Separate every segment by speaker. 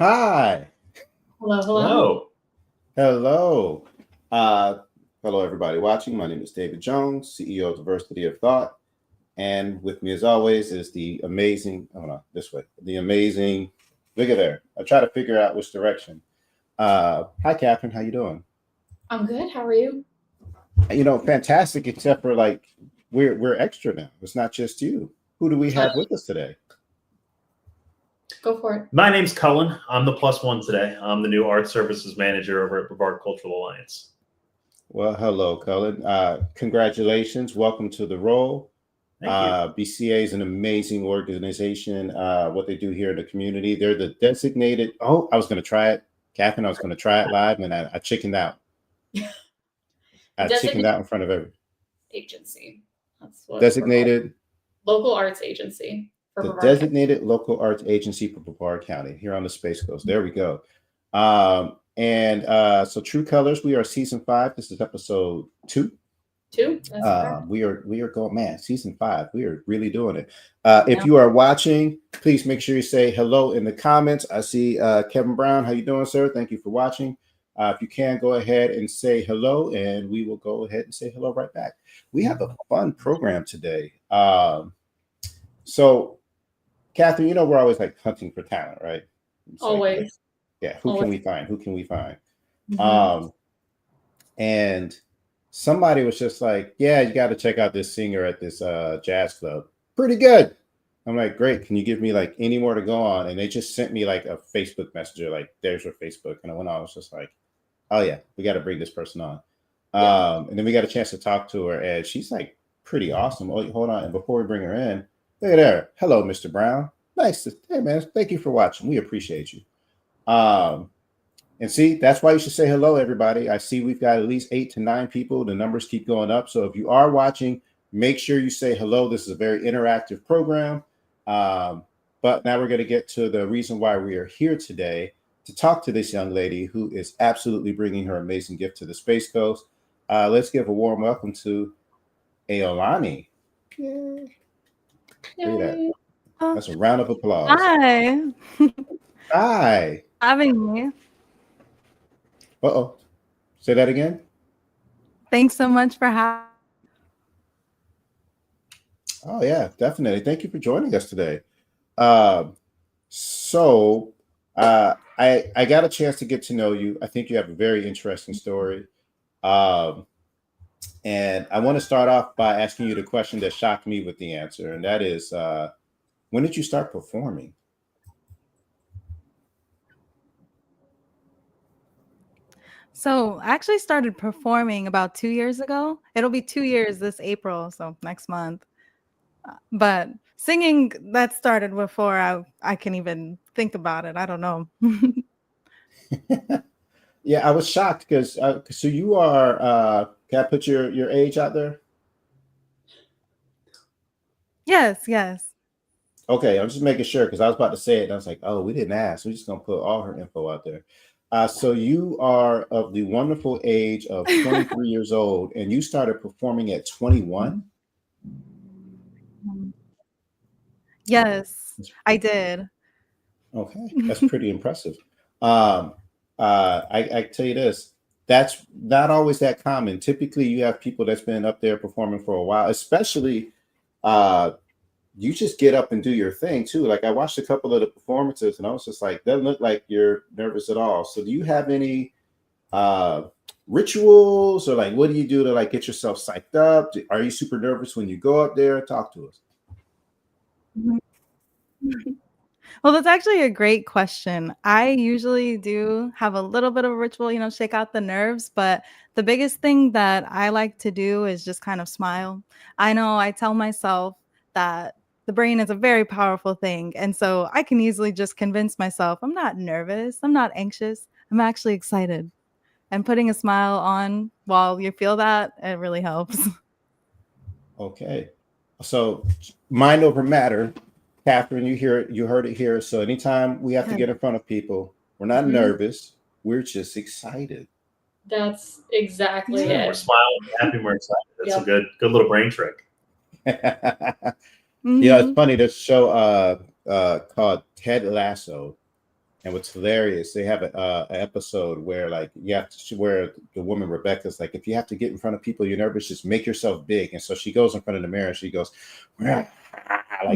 Speaker 1: Hi.
Speaker 2: Hello, hello.
Speaker 1: Hello. Hello, everybody watching. My name is David Jones, CEO of Diversity of Thought. And with me, as always, is the amazing, the amazing, look at there. I try to figure out which direction. Hi, Catherine. How you doing?
Speaker 2: I'm good. How are you?
Speaker 1: Fantastic, except for like, we're extra now. It's not just you. Who do we have with us today?
Speaker 2: Go for it.
Speaker 3: My name's Cullen. I'm the plus one today. I'm the new art services manager over at Brevard Cultural Alliance.
Speaker 1: Well, hello, Cullen. Congratulations. Welcome to the role.
Speaker 3: Thank you.
Speaker 1: BCA is an amazing organization. What they do here in the community, they're the designated. Oh, I was going to try it, Catherine. I was going to try it live, and I chickened out. I chickened out in front of everyone.
Speaker 2: Agency. That's what
Speaker 1: Designated
Speaker 2: local arts agency.
Speaker 1: The designated local arts agency for Brevard County here on the Space Coast. There we go. So True Colors, we are season 5. This is episode 2. We are going, man, season 5. We are really doing it. If you are watching, please make sure you say hello in the comments. I see Kevin Brown. How you doing, sir? Thank you for watching. If you can, go ahead and say hello, and we will go ahead and say hello right back. We have a fun program today. So Catherine, we're always like hunting for talent, right?
Speaker 2: Always.
Speaker 1: Who can we find? Who can we find?
Speaker 2: Mm-hmm.
Speaker 1: And somebody was just like, yeah, you got to check out this singer at this jazz club. Pretty good. I'm like, great. Can you give me like any more to go on? And they just sent me like a Facebook messenger, like, there's your Facebook. And I went on, I was just like, oh yeah, we got to bring this person on. And then we got a chance to talk to her, and she's like pretty awesome. Oh, hold on. And before we bring her in, hey there. Hello, Mr. Brown. Nice to, hey man, thank you for watching. We appreciate you. And see, that's why you should say hello, everybody. I see we've got at least 8 to 9 people. The numbers keep going up. So if you are watching, make sure you say hello. This is a very interactive program. But now we're going to get to the reason why we are here today, to talk to this young lady who is absolutely bringing her amazing gift to the Space Coast. Let's give a warm welcome to Aolani. Yay. Look at that. That's a round of applause.
Speaker 4: Hi.
Speaker 1: Hi.
Speaker 4: Having me.
Speaker 1: Uh-oh. Say that again.
Speaker 4: Thanks so much for having.
Speaker 1: Oh yeah, definitely. Thank you for joining us today. I got a chance to get to know you. I think you have a very interesting story. And I want to start off by asking you the question that shocked me with the answer. And that is, when did you start performing?
Speaker 4: So I actually started performing about 2 years ago. It'll be 2 years this April, so next month. But singing, that started before I can even think about it. I don't know.
Speaker 1: Yeah, I was shocked because so you are. Can I put your age out there?
Speaker 4: Yes.
Speaker 1: Okay, I'm just making sure because I was about to say it and I was like, oh, we didn't ask. We're just gonna put all her info out there. So you are of the wonderful age of 23 years old, and you started performing at 21.
Speaker 4: Yes, I did.
Speaker 1: Okay, that's pretty impressive. I tell you this, that's not always that common. Typically, you have people that's been up there performing for a while, especially you just get up and do your thing too. Like I watched a couple of the performances and I was just like, doesn't look like you're nervous at all. So do you have any rituals, or like what do you do to like get yourself psyched up? Are you super nervous when you go up there? Talk to us.
Speaker 4: Well, that's actually a great question. I usually do have a little bit of a ritual, shake out the nerves. But the biggest thing that I like to do is just kind of smile. I know I tell myself that the brain is a very powerful thing. And so I can easily just convince myself I'm not nervous. I'm not anxious. I'm actually excited. And putting a smile on while you feel that, it really helps.
Speaker 1: Okay. So mind over matter. Catherine, you heard it here. So anytime we have to get in front of people, we're not nervous. We're just excited.
Speaker 2: That's exactly it.
Speaker 3: We're smiling, we're happy, we're excited. That's a good little brain trick.
Speaker 1: Yeah, it's funny. This show called Ted Lasso. And what's hilarious, they have an episode where like you have to, where the woman Rebecca's like, if you have to get in front of people, you're nervous, just make yourself big. And so she goes in front of the mirror and she goes, like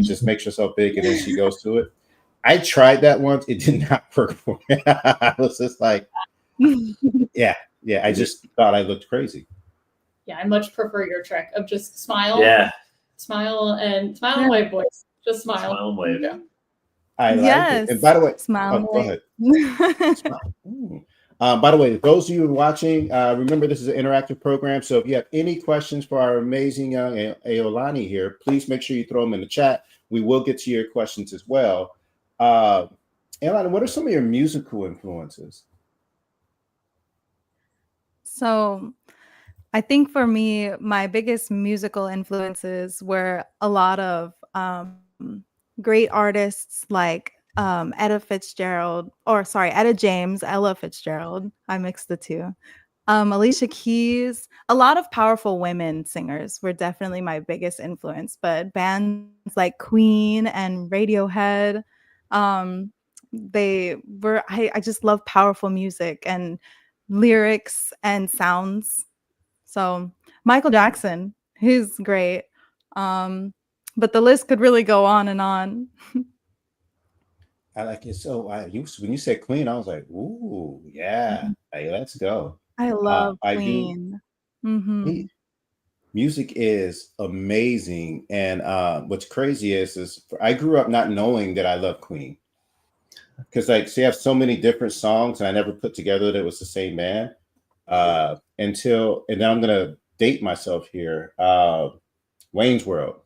Speaker 1: just makes herself big, and then she goes to it. I tried that once. It did not work for me. I was just like, yeah. I just thought I looked crazy.
Speaker 2: Yeah, I much prefer your trick of just smile.
Speaker 3: Yeah.
Speaker 2: Smile and wave voice. Just smile.
Speaker 3: Smile and wave.
Speaker 2: Yeah.
Speaker 1: I like
Speaker 4: Yes.
Speaker 1: it. And by the way,
Speaker 4: Smile.
Speaker 1: go ahead. By the way, those of you watching, remember this is an interactive program. So if you have any questions for our amazing young Aolani here, please make sure you throw them in the chat. We will get to your questions as well. Aolani, what are some of your musical influences?
Speaker 4: So I think for me, my biggest musical influences were a lot of great artists like Etta James, Ella Fitzgerald. I mixed the two. Alicia Keys, a lot of powerful women singers were definitely my biggest influence, but bands like Queen and Radiohead, I just love powerful music and lyrics and sounds. So Michael Jackson, he's great. But the list could really go on and on.
Speaker 1: I like it. So when you said Queen, I was like, ooh, yeah, hey, let's go.
Speaker 4: I love
Speaker 1: I
Speaker 4: Queen.
Speaker 1: Music is amazing, and what's crazy is I grew up not knowing that I love Queen, because like they have so many different songs, and I never put together that it was the same band and then I'm gonna date myself here. Wayne's World.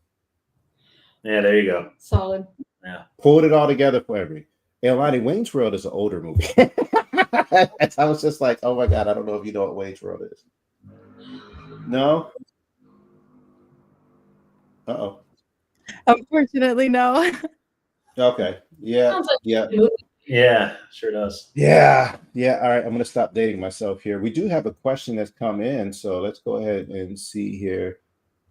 Speaker 3: Yeah, there you go.
Speaker 2: Solid.
Speaker 3: Yeah.
Speaker 1: Pulled it all together for every. Aolani, Wayne's World is an older movie. I was just like, oh my God, I don't know if you know what Wayne's World is. No? Uh-oh.
Speaker 4: Unfortunately, no.
Speaker 1: Okay. Yeah.
Speaker 2: Sounds like
Speaker 1: Yeah.
Speaker 2: a movie.
Speaker 3: Yeah, sure does.
Speaker 1: Yeah. All right. I'm going to stop dating myself here. We do have a question that's come in. So let's go ahead and see here.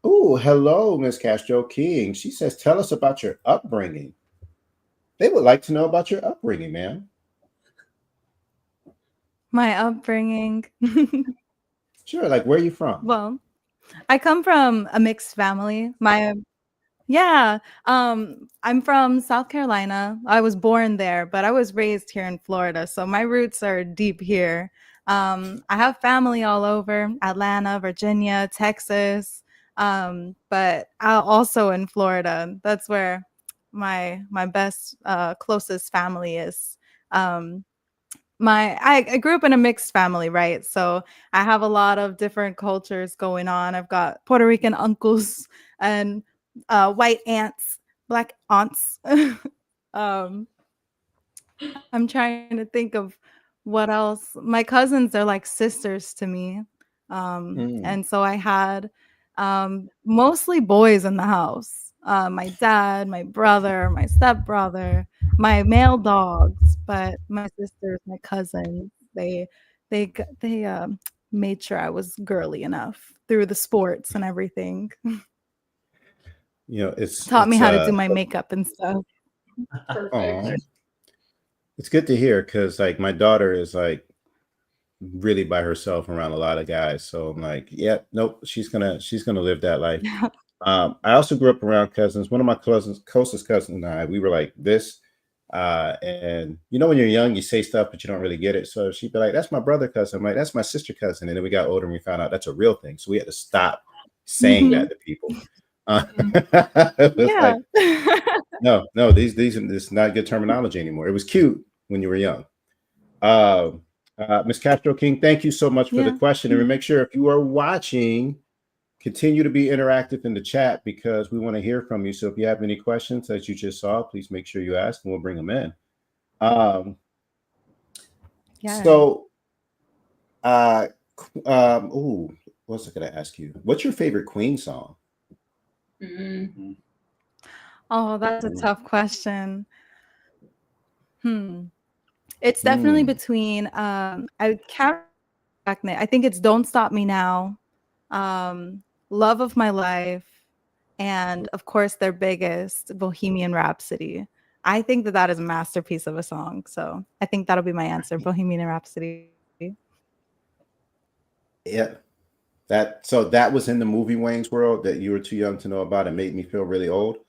Speaker 1: Oh, hello, Miss Castro King. She says, tell us about your upbringing. They would like to know about your upbringing, ma'am.
Speaker 4: My upbringing.
Speaker 1: Sure. Like, where are you from?
Speaker 4: Well, I come from a mixed family. I'm from South Carolina. I was born there, but I was raised here in Florida. So my roots are deep here. I have family all over Atlanta, Virginia, Texas. But also in Florida. That's where my best closest family is. I grew up in a mixed family, right? So I have a lot of different cultures going on. I've got Puerto Rican uncles and white aunts, black aunts. I'm trying to think of what else. My cousins are like sisters to me. And so I had mostly boys in the house. My dad, my brother, my stepbrother, my male dogs, but my sisters, my cousins, they made sure I was girly enough through the sports and everything.
Speaker 1: It's
Speaker 4: taught me how to do my makeup and stuff.
Speaker 2: Perfect.
Speaker 1: It's good to hear, because like my daughter is like really by herself around a lot of guys. So I'm like, yeah, nope, she's gonna live that life. I also grew up around cousins. One of my closest cousins and I, we were like this. And when you're young, you say stuff, but you don't really get it. So she'd be like, that's my brother cousin. I'm like, that's my sister cousin. And then we got older and we found out that's a real thing. So we had to stop saying that to people.
Speaker 4: Yeah.
Speaker 1: Like, no, this is not good terminology anymore. It was cute when you were young. Ms. Castro King, thank you so much for the question. And make sure if you are watching, continue to be interactive in the chat, because we want to hear from you. So if you have any questions, as you just saw, please make sure you ask and we'll bring them in. So, what's I going to ask you? What's your favorite Queen song?
Speaker 4: Oh, that's a tough question. It's definitely between I can't. I think it's "Don't Stop Me Now," "Love of My Life," and of course their biggest, "Bohemian Rhapsody." I think that that is a masterpiece of a song. So I think that'll be my answer, Bohemian Rhapsody.
Speaker 1: Yeah. That was in the movie Wayne's World that you were too young to know about. It made me feel really old.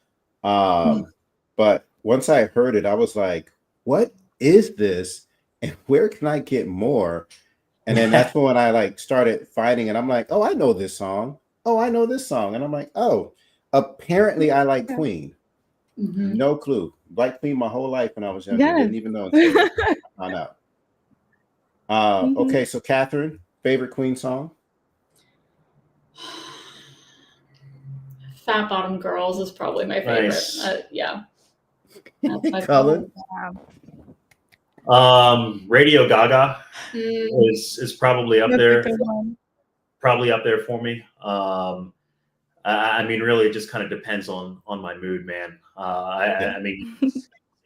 Speaker 1: But once I heard it, I was like, what is this? And where can I get more? And then that's when I like started finding, and I'm like, oh, I know this song. Oh, I know this song. And I'm like, oh, apparently I like Queen. No clue. Liked Queen my whole life when I was younger.
Speaker 4: Yes.
Speaker 1: Didn't even know until I found out. Okay, so Catherine, favorite Queen song?
Speaker 2: Fat Bottom Girls is probably my favorite.
Speaker 3: Nice.
Speaker 2: Yeah. That's my
Speaker 1: Cullen?
Speaker 3: Radio Gaga
Speaker 2: Mm,
Speaker 3: is probably up
Speaker 4: That's a
Speaker 3: there.
Speaker 4: good one.
Speaker 3: Probably up there for me. I mean, really, it just kind of depends on my mood, man. I mean,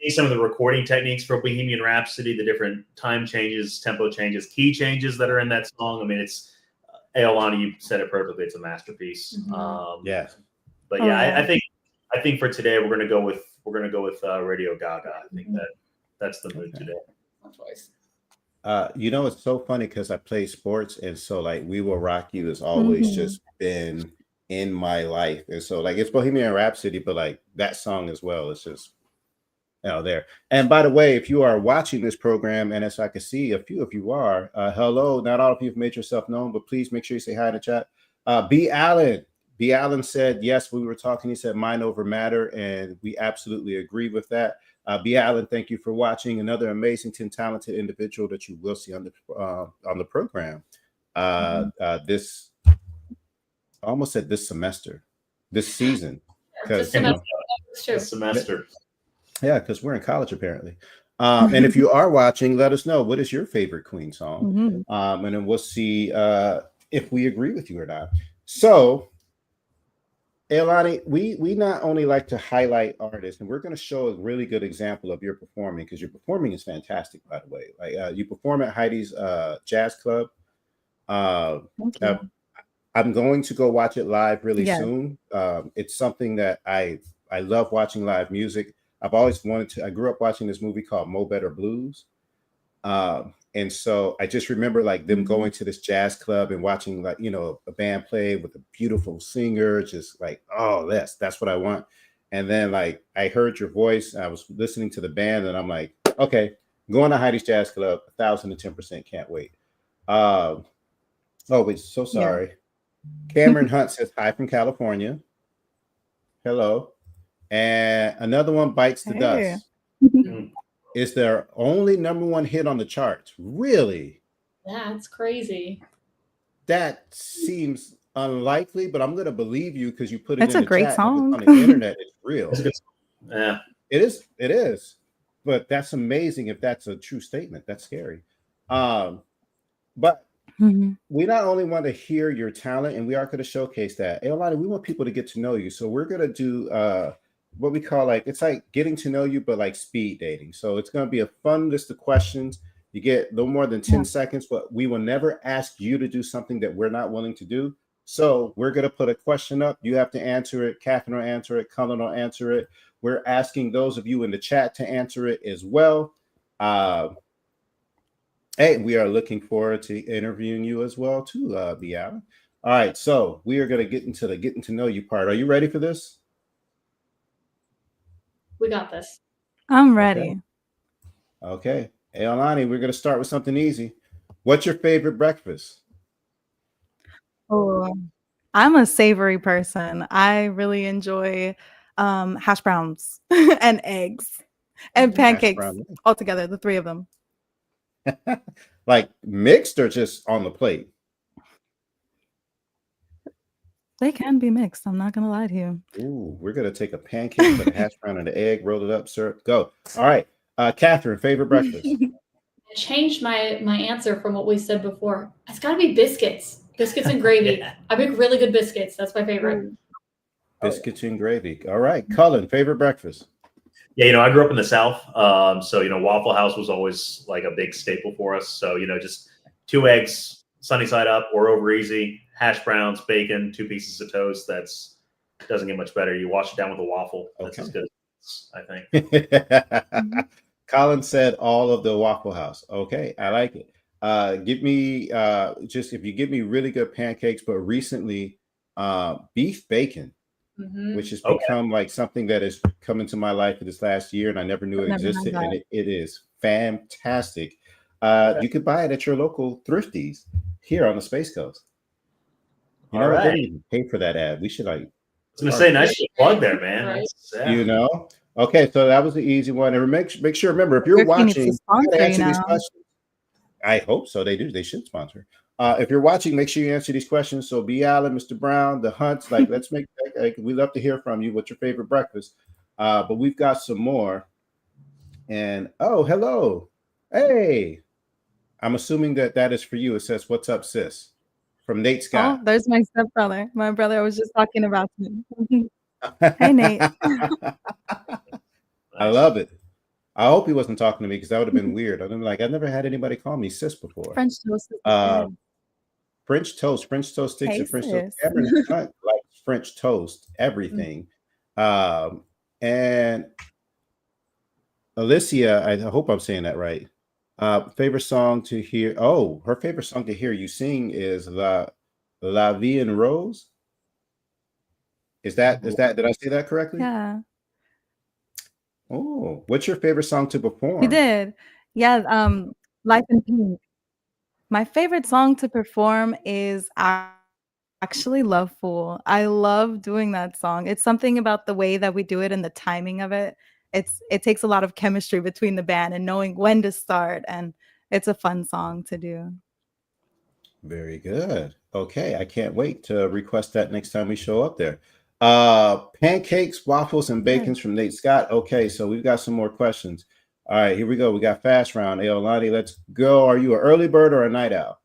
Speaker 3: see some of the recording techniques for Bohemian Rhapsody, the different time changes, tempo changes, key changes that are in that song. I mean, it's Aolani, you said it perfectly. It's a masterpiece.
Speaker 1: Yeah.
Speaker 3: But
Speaker 4: Oh,
Speaker 3: yeah,
Speaker 4: yeah.
Speaker 3: I think for today we're gonna go with Radio Gaga. I think that's the mood today.
Speaker 2: my choice.
Speaker 1: It's so funny because I play sports, and so like "We Will Rock You" has always just been in my life, and so like it's Bohemian Rhapsody, but like that song as well. It's just there. And by the way, if you are watching this program, and as I can see, a few of you are, hello. Not all of you have made yourself known, but please make sure you say hi in the chat. B. Allen said yes. We were talking. He said mind over matter, and we absolutely agree with that. B. Allen, thank you for watching. Another amazing, talented individual that you will see on the program. This I almost said this semester, this season, because
Speaker 3: This semester.
Speaker 1: yeah, because we're in college apparently. And if you are watching, let us know what is your favorite Queen song, and then we'll see if we agree with you or not. So, Aolani, we not only like to highlight artists, and we're going to show a really good example of your performing, because your performing is fantastic, by the way. Like you perform at Heidi's Jazz Club. I'm going to go watch it live really soon. It's something that I love watching live music. I've always wanted to. I grew up watching this movie called Mo Better Blues. And so I just remember like them going to this jazz club and watching like, a band play with a beautiful singer, just like, oh, that's what I want. And then like, I heard your voice, I was listening to the band, and I'm like, okay, going to Heidi's Jazz Club, 1,010% can't wait. Oh, wait, so sorry. Cameron Hunt says hi from California. Hello. And another one, Bites the Dust. Is their only #1 hit on the charts. Really?
Speaker 2: That's crazy.
Speaker 1: That seems unlikely, but I'm going to believe you because you put it
Speaker 4: It's
Speaker 1: in
Speaker 4: a
Speaker 1: the
Speaker 4: great
Speaker 1: chat.
Speaker 4: song.
Speaker 1: On the internet, it's real.
Speaker 3: Yeah.
Speaker 1: It is. But that's amazing if that's a true statement. That's scary. But we not only want to hear your talent, and we are going to showcase that. Aolani, we want people to get to know you. So we're going to do what we call it's like getting to know you, but like speed dating. So it's going to be a fun list of questions. You get no more than 10 seconds, but we will never ask you to do something that we're not willing to do. So we're going to put a question up. You have to answer it. Catherine will answer it. Cullen will answer it. We're asking those of you in the chat to answer it as well. Hey, we are looking forward to interviewing you as well too, B. Allen. All right, so we are going to get into the getting to know you part. Are you ready for this?
Speaker 2: We got this.
Speaker 4: I'm ready.
Speaker 1: Okay. Aolani, we're going to start with something easy. What's your favorite breakfast?
Speaker 4: Oh, I'm a savory person. I really enjoy hash browns and eggs and pancakes all together, the three of them.
Speaker 1: Like mixed or just on the plate?
Speaker 4: They can be mixed. I'm not going to lie to you.
Speaker 1: Ooh, we're going to take a pancake, put a hash brown and an egg, roll it up, syrup, go. All right. Catherine, favorite breakfast?
Speaker 2: I changed my answer from what we said before. It's got to be biscuits. Biscuits and gravy. I make really good biscuits. That's my favorite.
Speaker 1: Biscuits and gravy. All right. Cullen, favorite breakfast?
Speaker 3: Yeah, I grew up in the South. So, Waffle House was always like a big staple for us. So, just 2 eggs, sunny side up or over easy, hash browns, bacon, 2 pieces of toast. Doesn't get much better. You wash it down with a waffle. That's as good. I think.
Speaker 1: Colin said all of the Waffle House. Okay, I like it. Give me just if you give me really good pancakes, but recently beef bacon, which has
Speaker 3: Okay.
Speaker 1: become like something that has come into my life in this last year, and I never knew
Speaker 4: I've
Speaker 1: it
Speaker 4: never had
Speaker 1: existed, and
Speaker 4: that.
Speaker 1: it is fantastic.
Speaker 3: Okay.
Speaker 1: You could buy it at your local thrifties here on the Space Coast. You
Speaker 3: All
Speaker 1: know what? They
Speaker 3: right.
Speaker 1: didn't even pay for that ad. We should like,
Speaker 3: I was gonna say, nice plug there, man.
Speaker 2: Right.
Speaker 3: That's, yeah.
Speaker 1: you know. Okay, so that was the easy one. And make sure, remember, if you're
Speaker 4: Turkey needs to
Speaker 1: watching, I gotta
Speaker 4: sponsor you
Speaker 1: answer these
Speaker 4: now.
Speaker 1: questions. I hope so. They do. They should sponsor. If you're watching, make sure you answer these questions. So, B. Allen, Mr. Brown, the Hunts, like, let's make. Like, we love to hear from you. What's your favorite breakfast? But we've got some more. And oh, hello, hey. I'm assuming that is for you. It says, "What's up, sis?" From Nate
Speaker 4: Oh,
Speaker 1: Scott.
Speaker 4: there's my stepbrother. My brother was just talking about me. Hey, Nate.
Speaker 1: I love it. I hope he wasn't talking to me because that would have been weird. I've been like, I've never had anybody call me sis before.
Speaker 4: French toast is good.
Speaker 1: French toast sticks
Speaker 4: Hey,
Speaker 1: and French toast.
Speaker 4: sis.
Speaker 1: Cameron Hunt likes French toast, everything. And Alicia, I hope I'm saying that right. Favorite song to hear. Oh, her favorite song to hear you sing is La Vie en Rose. Is that did I say that correctly?
Speaker 4: Yeah,
Speaker 1: Oh, what's your favorite song to
Speaker 4: you
Speaker 1: perform?
Speaker 4: did. Yeah, Life in Pink. My favorite song to perform is actually Love Fool. I love doing that song. It's something about the way that we do it and the timing of it. It takes a lot of chemistry between the band and knowing when to start, and it's a fun song to do.
Speaker 1: Very good. Okay, I can't wait to request that next time we show up there. Pancakes, waffles, and bacons from Nate Scott. Okay, so we've got some more questions. All right, here we go. We got fast round. Aolani, let's go. Are you an early bird or a night owl?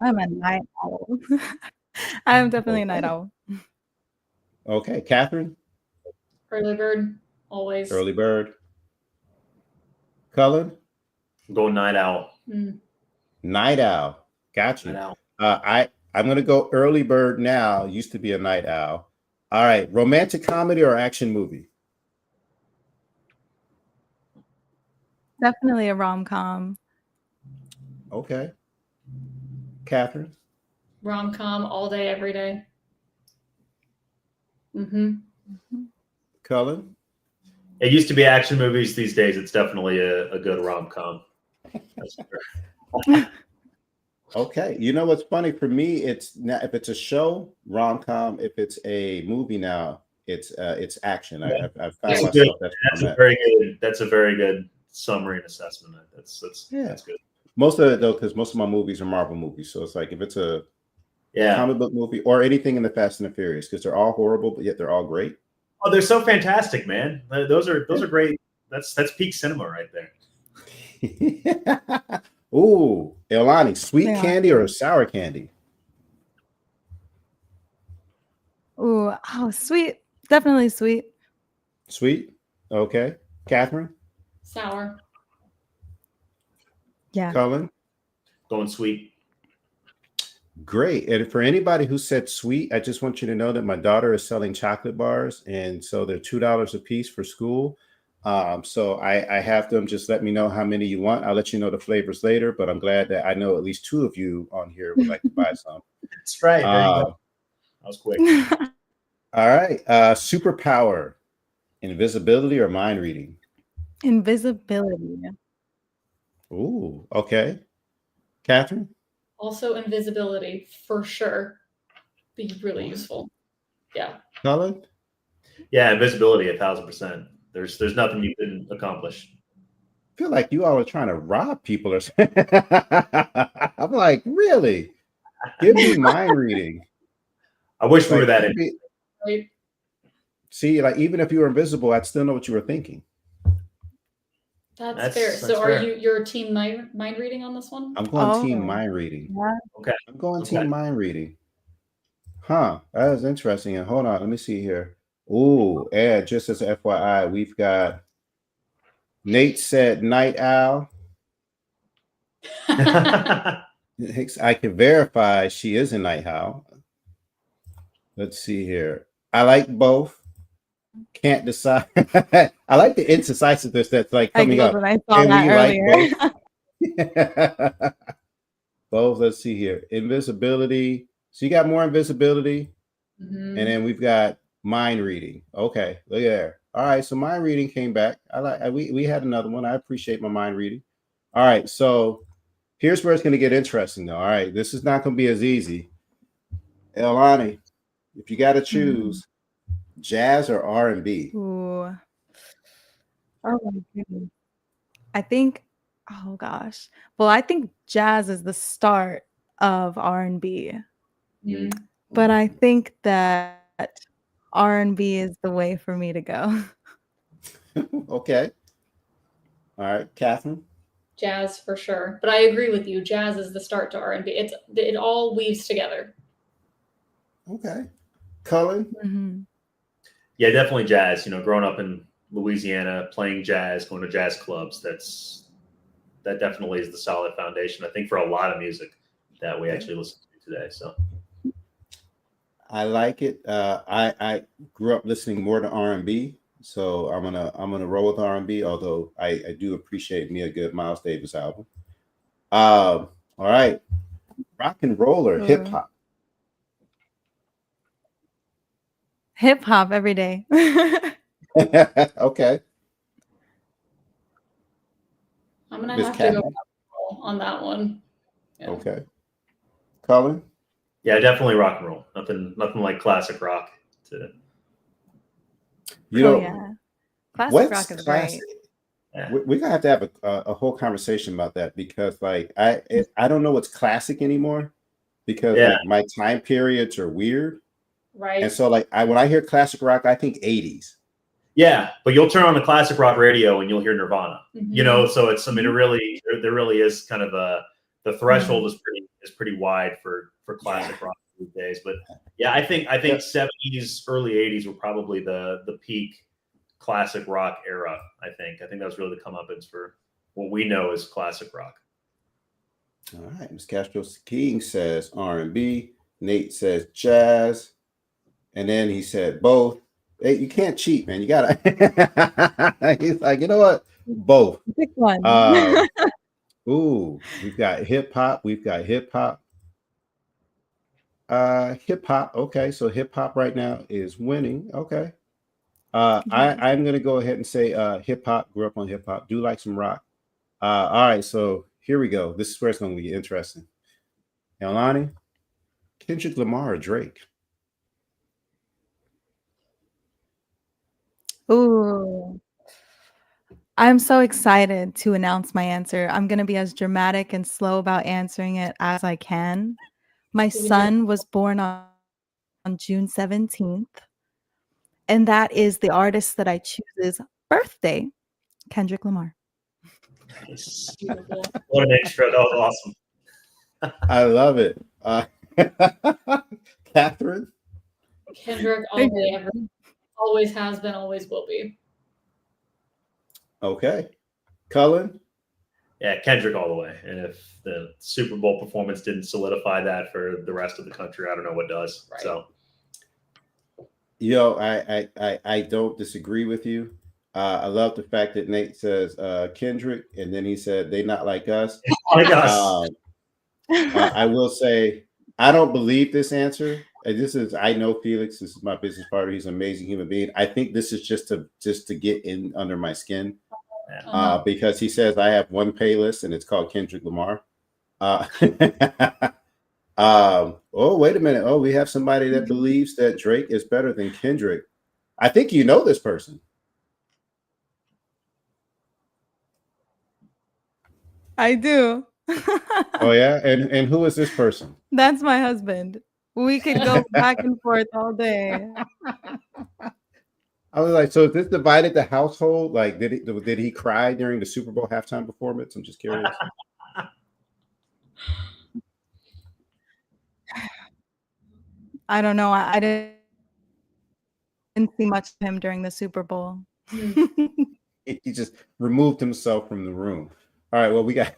Speaker 4: I'm a night owl. I'm definitely a night
Speaker 1: Okay.
Speaker 4: owl.
Speaker 1: Okay, Catherine,
Speaker 2: Early bird, always.
Speaker 1: early bird. Cullen,
Speaker 3: Go night owl.
Speaker 1: night owl. Got you.
Speaker 3: Night owl.
Speaker 1: I'm gonna go early bird now. Used to be a night owl. All right, romantic comedy or action movie?
Speaker 4: Definitely a rom-com.
Speaker 1: Okay. Catherine,
Speaker 2: Rom-com all day, every day.
Speaker 1: Cullen.
Speaker 3: It used to be action movies. These days, it's definitely a good rom com.
Speaker 1: Okay. You know what's funny for me? It's now if it's a show, rom-com. If it's a movie now, it's action.
Speaker 3: Yeah.
Speaker 1: I've found
Speaker 3: That's
Speaker 1: myself
Speaker 3: good.
Speaker 1: that's
Speaker 3: That's a very good. That's a very good summary and assessment. That's good.
Speaker 1: Most of it though, because most of my movies are Marvel movies. So it's like if it's a comic book movie or anything in the Fast and the Furious, because they're all horrible, but yet they're all great.
Speaker 3: Oh, they're so fantastic, man. Those are great. That's peak cinema right there.
Speaker 1: Ooh, Aolani, sweet candy or sour candy?
Speaker 4: Ooh, oh, sweet. Definitely sweet.
Speaker 1: Sweet. Okay. Catherine?
Speaker 2: Sour.
Speaker 4: Yeah.
Speaker 1: Cullen?
Speaker 3: Going sweet.
Speaker 1: Great. And for anybody who said sweet, I just want you to know that my daughter is selling chocolate bars. And so they're $2 a piece for school. So I have them. Just let me know how many you want. I'll let you know the flavors later, but I'm glad that I know at least 2 of you on here would like to buy some.
Speaker 3: That's right. There you go. That was quick.
Speaker 1: All right. Superpower, invisibility or mind reading?
Speaker 4: Invisibility.
Speaker 1: Ooh, okay. Catherine?
Speaker 2: Also invisibility, for sure. Be really useful. Yeah.
Speaker 1: Cullen?
Speaker 3: Yeah, invisibility, 1,000%. There's nothing you couldn't accomplish.
Speaker 1: I feel like you all are trying to rob people or something. I'm like, really? Give me mind reading.
Speaker 3: I wish we were that.
Speaker 2: Right.
Speaker 1: See, like even if you were invisible, I'd still know what you were thinking.
Speaker 2: That's fair. So are you're team mind reading on this one?
Speaker 1: I'm going team mind reading.
Speaker 4: Yeah.
Speaker 3: Okay.
Speaker 1: I'm going team mind reading. Huh. That is interesting. And hold on, let me see here. Ooh, and just as FYI, we've got Nate said night owl. I can verify she is a night owl. Let's see here. I like both. Can't decide. I like the indecisiveness that's like
Speaker 4: I
Speaker 1: coming
Speaker 4: giggled
Speaker 1: up.
Speaker 4: when I saw
Speaker 1: And
Speaker 4: that
Speaker 1: we like
Speaker 4: earlier.
Speaker 1: both. Both. Let's see here. Invisibility. So you got more invisibility, and then we've got mind reading. Okay, look at there. All right, so mind reading came back. We had another one. I appreciate my mind reading. All right, so here's where it's going to get interesting, though. All right, this is not going to be as easy. Aolani, if you got to choose, jazz or R&B?
Speaker 4: Ooh. Oh my goodness. I think, oh gosh. Well, I think jazz is the start of R&B. But I think that R&B is the way for me to go.
Speaker 1: Okay. All right, Catherine.
Speaker 2: Jazz for sure, but I agree with you. Jazz is the start to R&B. It all weaves together.
Speaker 1: Okay. Cullen.
Speaker 4: Mm-hmm.
Speaker 3: Yeah, definitely jazz. Growing up in Louisiana, playing jazz, going to jazz clubs, that definitely is the solid foundation, I think, for a lot of music that we actually listen to today. So
Speaker 1: I like it. I grew up listening more to R&B, so I'm gonna roll with R&B. Although I do appreciate me a good Miles Davis album. All right, rock and roll or hip hop?
Speaker 4: Hip hop every day.
Speaker 1: Okay,
Speaker 2: I'm gonna
Speaker 1: Miss
Speaker 2: have to go
Speaker 1: Catherine.
Speaker 2: on that one. Yeah.
Speaker 1: Okay, Colin.
Speaker 3: yeah, definitely rock and roll. Nothing like classic rock.
Speaker 1: You know
Speaker 4: yeah. Classic
Speaker 1: what's
Speaker 4: rock is
Speaker 1: classic?
Speaker 4: great.
Speaker 3: Yeah.
Speaker 1: We're gonna have to have a whole conversation about that because like I don't know what's classic anymore because
Speaker 3: Yeah.
Speaker 1: like my time periods are weird.
Speaker 2: Right.
Speaker 1: And so like when I hear classic rock, I think 80s.
Speaker 3: Yeah, but you'll turn on the classic rock radio and you'll hear Nirvana. So it's there really is kind of the threshold is pretty wide for classic rock these days. But yeah, I think 70s, early 80s were probably the peak classic rock era. I think that was really the comeuppance for what we know as classic rock.
Speaker 1: All right, Ms. Castro King says R&B. Nate says jazz, and then he said both. Hey, you can't cheat, man. You gotta. He's like, you know what? Both.
Speaker 4: Pick one.
Speaker 1: Ooh, we've got hip hop. We've got hip hop. Hip hop. Okay, so hip hop right now is winning. Okay. I'm gonna go ahead and say hip hop. Grew up on hip hop. Do like some rock. All right, so here we go. This is where it's going to be interesting. Aolani, Kendrick Lamar or Drake?
Speaker 4: Ooh. I'm so excited to announce my answer. I'm going to be as dramatic and slow about answering it as I can. My son was born on June 17th, and that is the artist that I choose's birthday, Kendrick Lamar.
Speaker 2: Beautiful.
Speaker 3: What an intro! That was awesome.
Speaker 1: I love it. Catherine?
Speaker 2: Kendrick all the way ever. Always has been, always will be.
Speaker 1: Okay. Cullen?
Speaker 3: Yeah, Kendrick all the way. And if the Super Bowl performance didn't solidify that for the rest of the country, I don't know what does.
Speaker 2: Right.
Speaker 3: So,
Speaker 1: I don't disagree with you. I love the fact that Nate says Kendrick, and then he said they not like us.
Speaker 3: like us.
Speaker 1: I will say I don't believe this answer. I know Felix. This is my business partner. He's an amazing human being. I think this is just to get in under my skin. Because he says I have one playlist and it's called Kendrick Lamar. Oh, wait a minute. Oh, we have somebody that believes that Drake is better than Kendrick. I think you know this person.
Speaker 4: I do.
Speaker 1: Oh yeah, and who is this person?
Speaker 4: That's my husband. We could go back and forth all day.
Speaker 1: I was like, so is this divided the household? Like, did he cry during the Super Bowl halftime performance? I'm just curious.
Speaker 4: I don't know. I didn't see much of him during the Super Bowl.
Speaker 1: He just removed himself from the room. All right, well, we got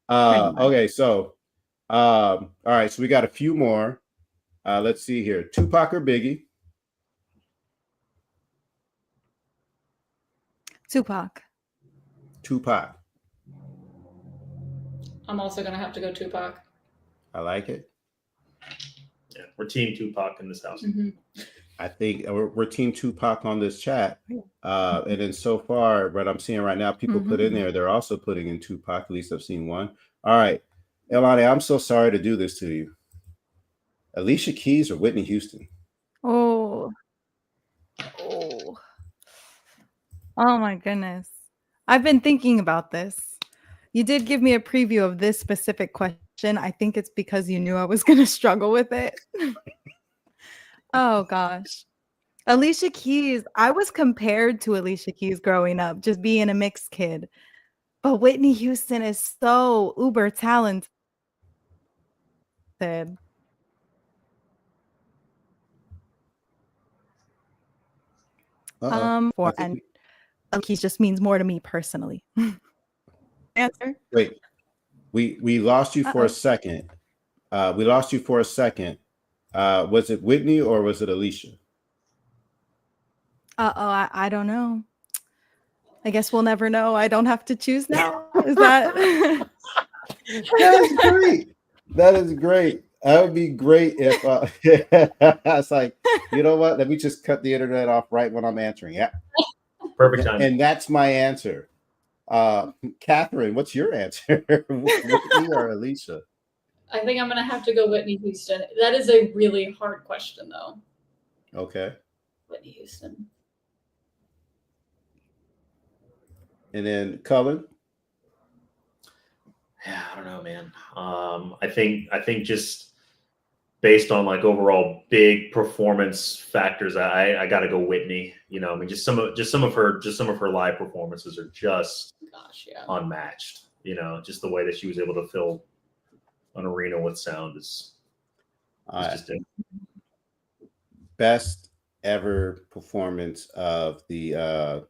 Speaker 1: okay, so all right, so we got a few more. Let's see here. Tupac or Biggie?
Speaker 4: Tupac.
Speaker 1: Tupac.
Speaker 2: I'm also gonna have to go Tupac.
Speaker 1: I like it.
Speaker 3: Yeah, we're team Tupac in this house.
Speaker 2: Mm-hmm.
Speaker 1: I think we're team Tupac on this chat. And then so far, what I'm seeing right now, people put in there, they're also putting in Tupac. At least I've seen one. All right. Aolani, I'm so sorry to do this to you. Alicia Keys or Whitney Houston?
Speaker 4: Oh my goodness. I've been thinking about this. You did give me a preview of this specific question. I think it's because you knew I was going to struggle with it. Oh gosh. Alicia Keys. I was compared to Alicia Keys growing up, just being a mixed kid. But Whitney Houston is so uber talented. And Keys just means more to me personally. Answer.
Speaker 1: Wait, we lost you for a second. Was it Whitney or was it Alicia?
Speaker 4: I don't know. I guess we'll never know. I don't have to choose now. Is that?
Speaker 1: That's great. That is great. That would be great if it's like, you know what? Let me just cut the internet off right when I'm answering. Yeah.
Speaker 3: Perfect time.
Speaker 1: And that's my answer. Catherine, what's your answer? Whitney or Alicia?
Speaker 2: I think I'm gonna have to go Whitney Houston. That is a really hard question, though.
Speaker 1: Okay.
Speaker 2: Whitney Houston.
Speaker 1: And then Cullen.
Speaker 3: Yeah, I don't know, man. I think just based on like overall big performance factors, I got to go Whitney. You know, I mean, just some of her live performances are just unmatched. You know, just the way that she was able to fill an arena with sound is just it.
Speaker 1: Best ever performance of the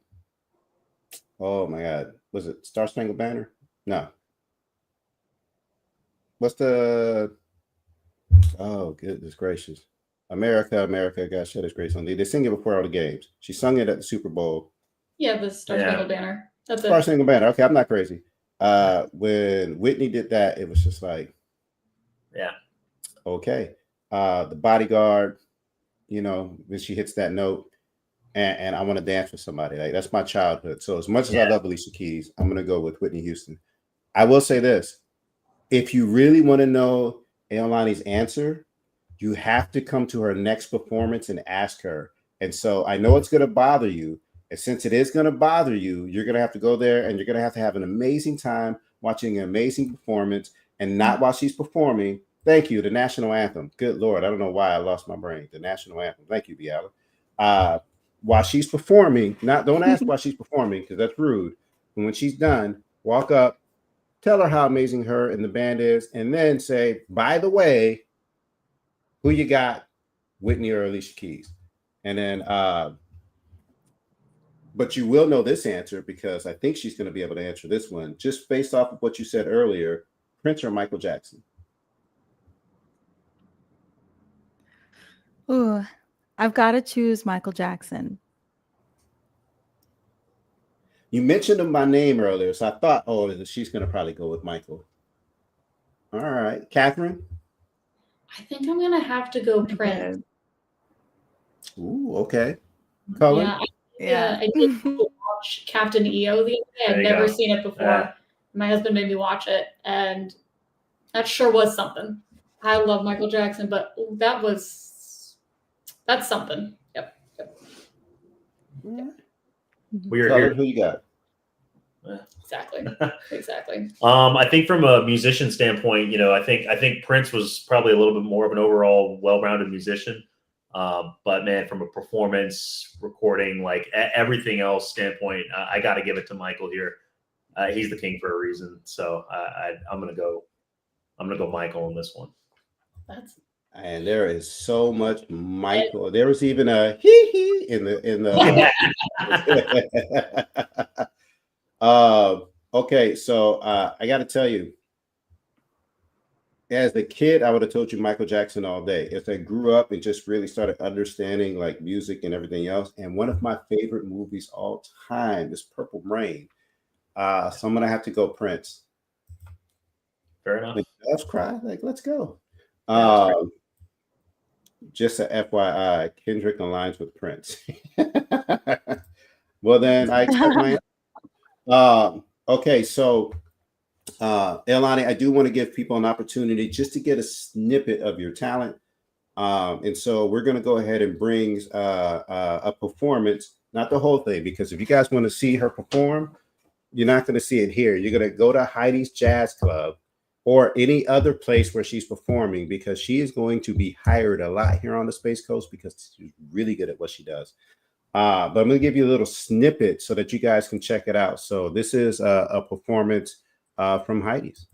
Speaker 1: oh my God, was it Star Spangled Banner? No. What's the goodness gracious. America, God shed his grace on thee. They sing it before all the games. She sung it at the Super Bowl.
Speaker 2: Yeah, the Star Spangled Banner. That's
Speaker 1: Star Spangled Banner. Okay, I'm not crazy. When Whitney did that, it was just like,
Speaker 3: yeah.
Speaker 1: Okay. The Bodyguard, you know, when she hits that note, and I want to dance with somebody. Like, that's my childhood. So as much as I love Alicia Keys, I'm gonna go with Whitney Houston. I will say this. If you really want to know Aolani's answer, you have to come to her next performance and ask her. And so I know it's going to bother you. And since it is going to bother you, you're going to have to go there and you're going to have an amazing time watching an amazing performance, and not while she's performing. Thank you. The national anthem. Good Lord. I don't know why I lost my brain. The national anthem. Thank you, Biala. While she's performing, don't ask why she's performing, because that's rude. And when she's done, walk up, tell her how amazing her and the band is, and then say, by the way, who you got, Whitney or Alicia Keys? And then, but you will know this answer because I think she's going to be able to answer this one just based off of what you said earlier, Prince or Michael Jackson?
Speaker 4: Ooh, I've got to choose Michael Jackson.
Speaker 1: You mentioned him by name earlier, so I thought, she's going to probably go with Michael. All right. Catherine?
Speaker 2: I think I'm going to have to go Prince.
Speaker 1: Ooh, okay. Cullen?
Speaker 2: I did watch Captain EO the other day. I've never seen it before. My husband made me watch it, and that sure was something. I love Michael Jackson, but that's something. Yep.
Speaker 3: We're
Speaker 1: Cullen,
Speaker 3: here.
Speaker 1: who you got?
Speaker 2: Exactly.
Speaker 3: I think from a musician standpoint, you know, I think Prince was probably a little bit more of an overall well-rounded musician. But man, from a performance, recording, like everything else standpoint, I got to give it to Michael here. He's the king for a reason. So I'm gonna go Michael on this one.
Speaker 1: And there is so much Michael. There was even a hee in the. Okay, so I got to tell you, as a kid, I would have told you Michael Jackson all day. As I grew up and just really started understanding like music and everything else, and one of my favorite movies all time is Purple Rain. So I'm gonna have to go Prince.
Speaker 3: Fair enough.
Speaker 1: Like, let's cry. Like, let's go.
Speaker 3: Yeah,
Speaker 1: Just a FYI, Kendrick aligns with Prince. Well, then I accept my. Okay, so Aolani, I do want to give people an opportunity just to get a snippet of your talent. And so we're going to go ahead and bring a performance, not the whole thing, because if you guys want to see her perform, you're not going to see it here. You're going to go to Heidi's Jazz Club or any other place where she's performing, because she is going to be hired a lot here on the Space Coast because she's really good at what she does. But I'm going to give you a little snippet so that you guys can check it out. So this is a performance from Heidi's.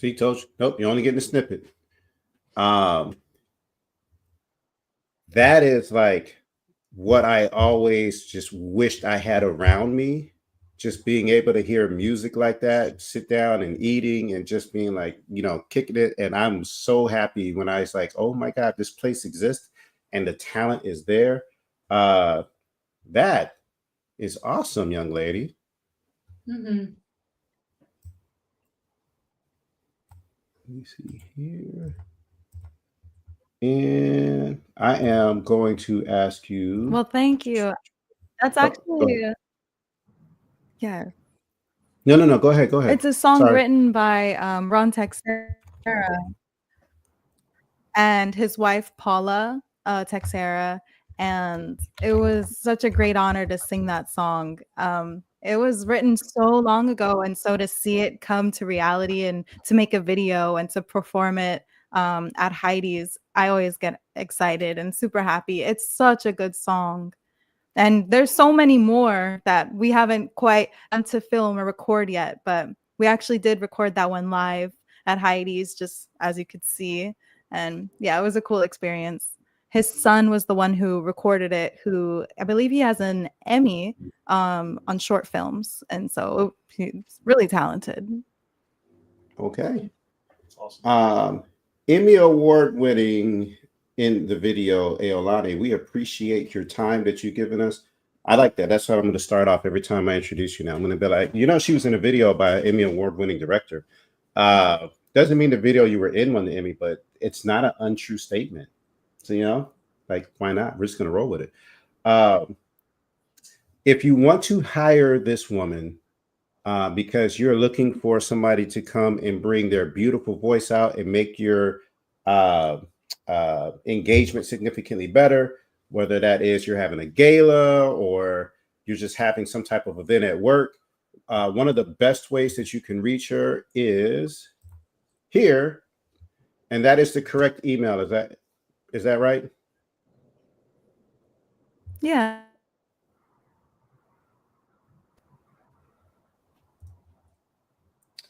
Speaker 1: See, told you. Nope, you're only getting a snippet. That is like what I always just wished I had around me. Just being able to hear music like that, sit down and eating and just being like, kicking it. And I'm so happy when I was like, oh my God, this place exists and the talent is there. That is awesome, young lady.
Speaker 2: Mm-hmm.
Speaker 1: Let me see here. And I am going to ask you.
Speaker 4: Well, thank you. That's actually, yeah.
Speaker 1: No. Go ahead.
Speaker 4: It's a song written by Ron Texera and his wife, Paula Texera. And it was such a great honor to sing that song. It was written so long ago. And so to see it come to reality and to make a video and to perform it at Heidi's, I always get excited and super happy. It's such a good song. And there's so many more that we haven't quite done to film or record yet, but we actually did record that one live at Heidi's, just as you could see. And yeah, it was a cool experience. His son was the one who recorded it, who I believe he has an Emmy on short films. And so he's really talented.
Speaker 1: Okay.
Speaker 3: Awesome.
Speaker 1: Emmy Award winning in the video, Aolani, we appreciate your time that you've given us. I like that. That's how I'm going to start off every time I introduce you now. I'm going to be like, she was in a video by an Emmy Award winning director. Doesn't mean the video you were in won the Emmy, but it's not an untrue statement. So, like, why not? We're just going to roll with it. If you want to hire this woman because you're looking for somebody to come and bring their beautiful voice out and make your engagement significantly better, whether that is you're having a gala or you're just having some type of event at work, one of the best ways that you can reach her is here, and that is the correct email. Is that right?
Speaker 4: Yeah.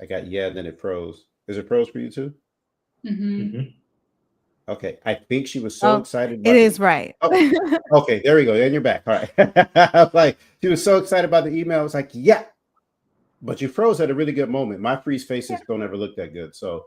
Speaker 1: I got yeah, then it froze. Is it froze for you too? Okay, I think she was so excited.
Speaker 4: It is right.
Speaker 1: Oh, okay, there we go. And you're back. All right. Like she was so excited about the email. I was like, yeah, but you froze at a really good moment. My freeze faces don't ever look that good. So,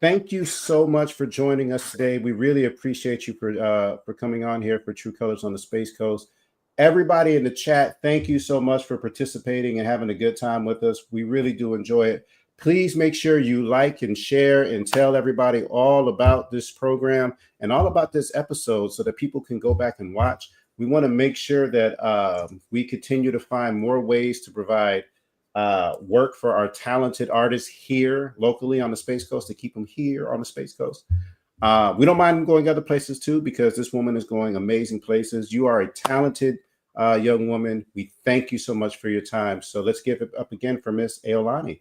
Speaker 1: thank you so much for joining us today. We really appreciate you for coming on here for True Colors on the Space Coast. Everybody in the chat, thank you so much for participating and having a good time with us. We really do enjoy it. Please make sure you like and share and tell everybody all about this program and all about this episode so that people can go back and watch. We want to make sure that we continue to find more ways to provide work for our talented artists here locally on the Space Coast, to keep them here on the Space Coast. We don't mind going other places too, because this woman is going amazing places. You are a talented young woman. We thank you so much for your time. So let's give it up again for Miss Aolani.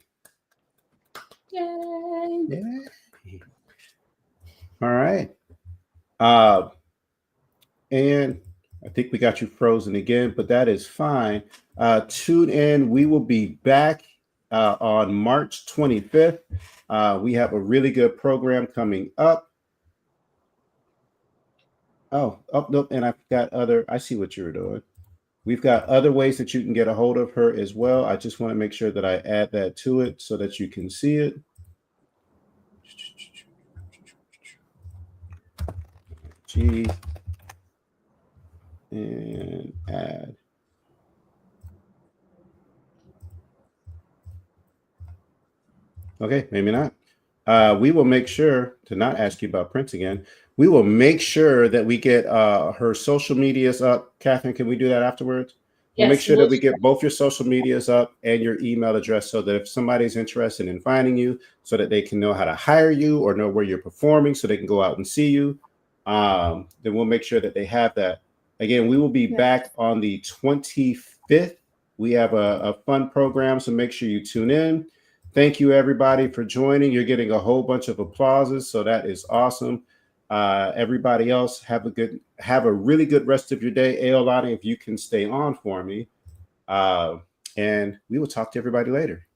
Speaker 2: Yay.
Speaker 1: Yeah. All right. And I think we got you frozen again, but that is fine. Tune in. We will be back on March 25th. We have a really good program coming up. Oh, nope. And I've got I see what you're doing. We've got other ways that you can get a hold of her as well. I just want to make sure that I add that to it so that you can see it. G and add. Okay, maybe not. We will make sure to not ask you about Prince again. We will make sure that we get her social medias up. Catherine, can we do that afterwards? We'll make sure that we get both your social medias up and your email address so that if somebody's interested in finding you, so that they can know how to hire you or know where you're performing so they can go out and see you, then we'll make sure that they have that. Again, we will be back on the 25th. We have a fun program, so make sure you tune in. Thank you, everybody, for joining. You're getting a whole bunch of applauses, so that is awesome. Everybody else, have a really good rest of your day. Aolani, if you can stay on for me. And we will talk to everybody later.